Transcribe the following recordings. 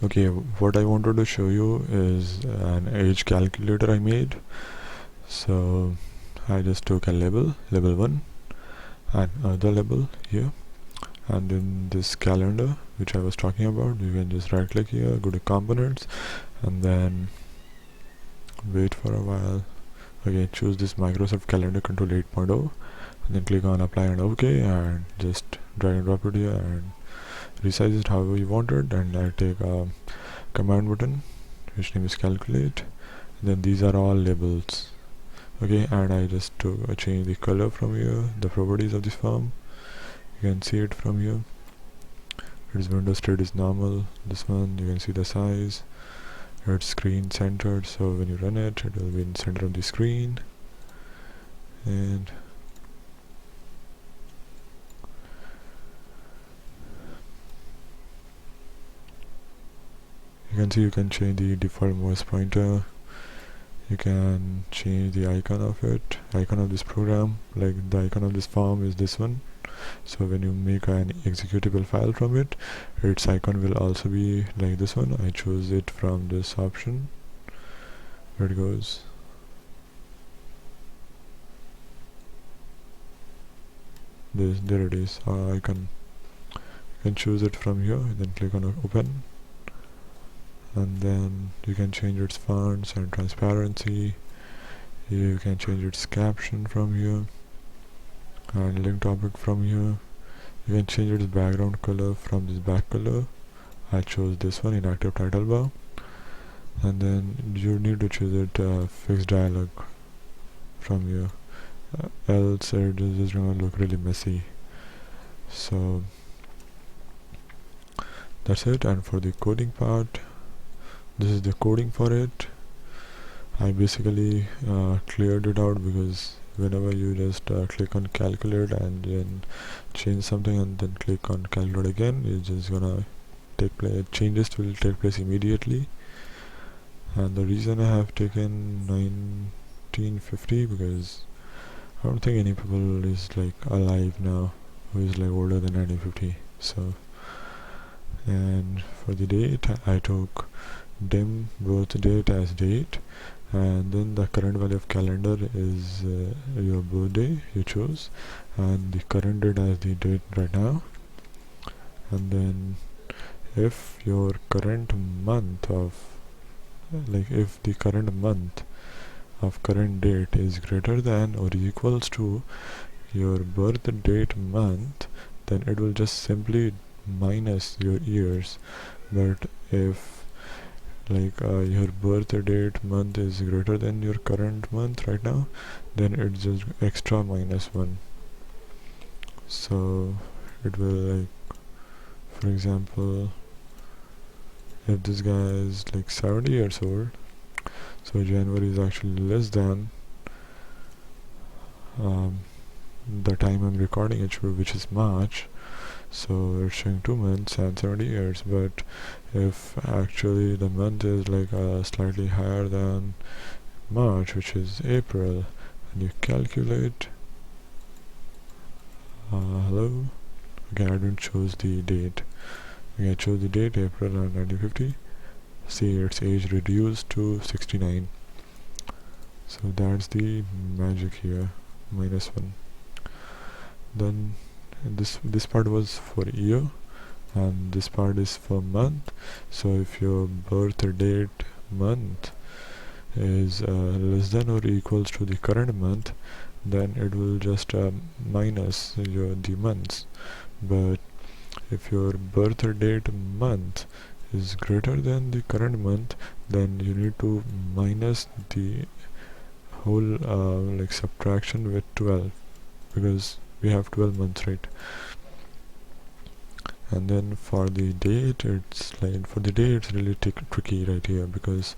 Okay, what I wanted to show you is an age calculator I made. So I just took a label 1, and other label here, and in this calendar which I was talking about, you can just right click here, go to components, and then wait for a while. Okay, choose this Microsoft Calendar Control 8.0, and then click on apply and OK, and just drag and drop it here and resize it however you want it. And I take a command button which name is calculate, and then these are all labels. Okay, and I just change the color from here, the properties of this form, you can see it from here. Its window state is normal. This one, you can see the size, it's screen centered, so when you run it, it will be in center of the screen. And you can see you can change the default mouse pointer, you can change the icon of this program, like the icon of this form is this one. So when you make an executable file from it, its icon will also be like this one. I chose it from this option where it goes. There it is, icon. You can choose it from here, then click on open, and then you can change its fonts and transparency. You can change its caption from here, and link topic from here. You can change its background color from this back color. I chose this one, inactive title bar, and then you need to choose it fixed dialog from here, else it is just gonna look really messy. So that's it. And for the coding part, this is the coding for it. I basically cleared it out because whenever you just click on calculate and then change something and then click on calculate again, it's just gonna take place, changes will take place immediately. And the reason I have taken 1950 because I don't think any people is like alive now who is like older than 1950. So, and for the date I took dim birth date as date, and then the current value of calendar is your birthday you chose, and the current date as the date right now. And then if your current month of if the current month of current date is greater than or equals to your birth date month, then it will just simply minus your years. But if your birth date month is greater than your current month right now, then it's just extra -1. So it will, for example, if this guy is 70 years old, so January is actually less than the time I'm recording it, which is March, so it's showing 2 months and 70 years. But if actually the month is slightly higher than March, which is April, and you calculate hello, okay, I didn't choose the date. Okay, I chose the date April 1950. See, its age reduced to 69. So that's the magic here, -1. Then this part was for year, and this part is for month. So if your birth date month is less than or equals to the current month, then it will just minus the months. But if your birth date month is greater than the current month, then you need to minus the whole subtraction with 12, because we have 12 months, right? And then for the date, it's really tricky right here, because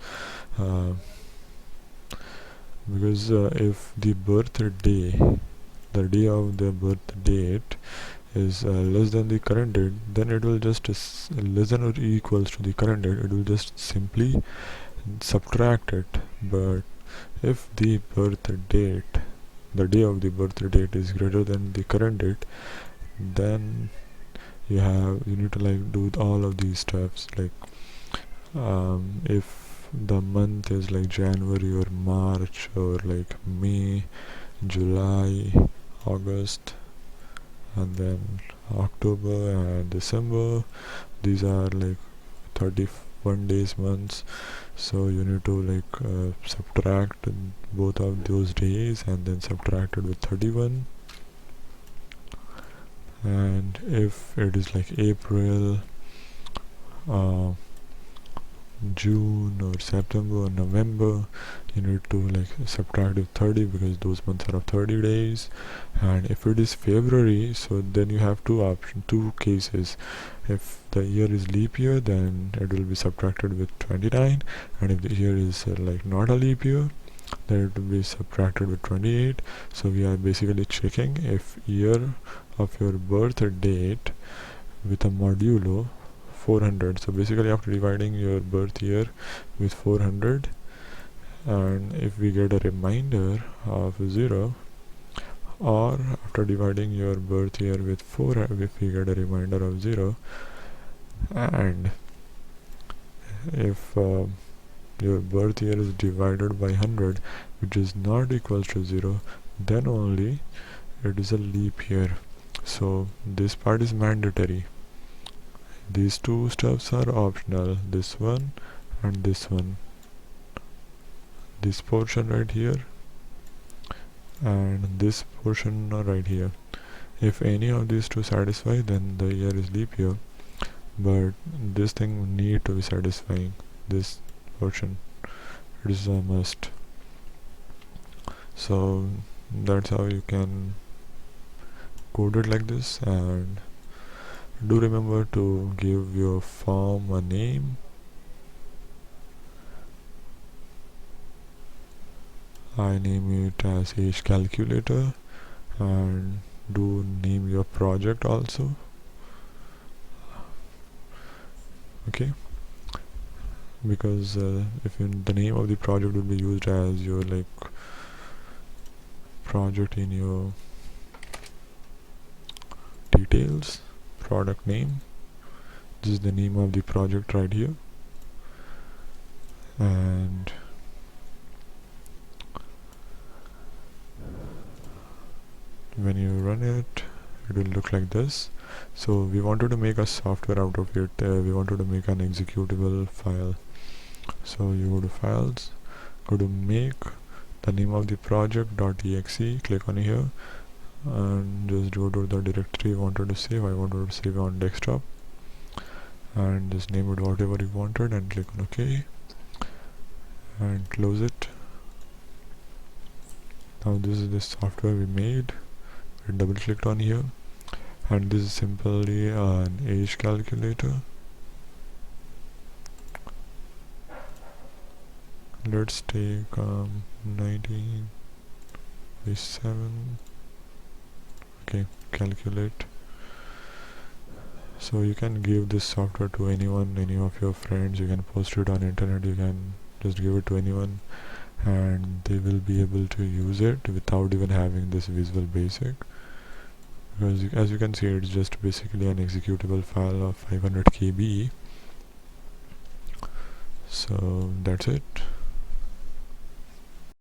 if the the day of the birth date is less than the current date, then it will just less than or equals to the current date, it will just simply subtract it. But if the day of the birth date is greater than the current date, then you need to do all of these steps, if the month is like January or March or like May, July, August, and then October and December, these are like 31 days months, so you need to like subtract both of those days and then subtract it with 31. And if it is like April, uh, June or September or November, you need to like subtract it 30 because those months are of 30 days. And if it is February, so then you have two cases. If the year is leap year, then it will be subtracted with 29, and if the year is like not a leap year, then it will be subtracted with 28. So we are basically checking if year of your birth date with a modulo 400. So basically after dividing your birth year with 400, and if we get a remainder of 0, or after dividing your birth year with 4, if we get a remainder of 0, and if your birth year is divided by 100 which is not equal to 0, then only it is a leap year. So this part is mandatory. These two stuffs are optional, this one and this one. This portion right here and this portion right here. If any of these two satisfy, then the year is leap year, but this thing need to be satisfying, this portion. It is a must. So that's how you can code it like this. And do remember to give your form a name. I name it as age calculator, and do name your project also. Okay, because if the name of the project will be used as your like project in your details, product name, this is the name of the project right here. And when you run it, it will look like this. So we wanted to make a software out of it. We wanted to make an executable file. So you go to files, go to make, the name of the project.exe, click on here and just go to the directory you wanted to save. I wanted to save on desktop, and just name it whatever you wanted and click on OK and close it. Now this is the software we made. We double clicked on here, and this is simply an age calculator. Let's take 19/7. Okay, calculate. So you can give this software to anyone, any of your friends. You can post it on internet. You can just give it to anyone, and they will be able to use it without even having this Visual Basic, because as you can see, it's just basically an executable file of 500 KB. So that's it.